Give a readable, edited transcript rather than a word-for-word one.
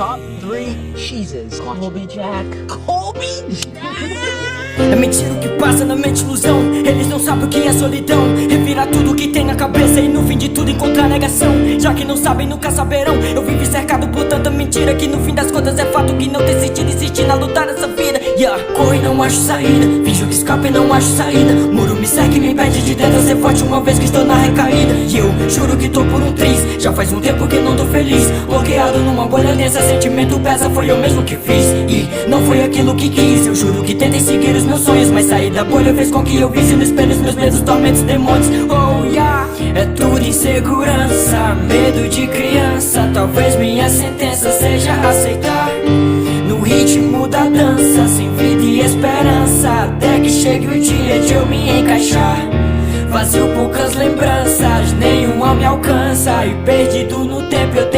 Top 3 cheeses. Colby Jack. Colby Jack! É mentira o que passa na mente, ilusão. Eles não sabem o que é solidão. Revira tudo que tem na cabeça e no fim de tudo encontrar negação. Já que não sabem, nunca saberão. Eu vivo cercado por tanta mentira que no fim das contas é fato que não tem sentido insistir na luta nessa vida. Corro e não acho saída, finjo que escape e não acho saída. Muro me segue e me impede de tentar ser forte uma vez que estou na recaída. E eu juro que tô por um triz, já faz um tempo que não tô feliz. Bloqueado numa bolha densa, sentimento pesa, foi eu mesmo que fiz. E não foi aquilo que quis, eu juro que tentei seguir os meus sonhos, mas sair da bolha fez com que eu visse no espelho os meus medos, tormentos, demônios. Oh yeah, é tudo insegurança, medo de criança. Talvez minha sentença seja aceitar no ritmo da dança, sem vida e esperança, até que chegue o dia de eu me encaixar. Vazio, poucas lembranças, nenhuma me alcança, e perdido no tempo eu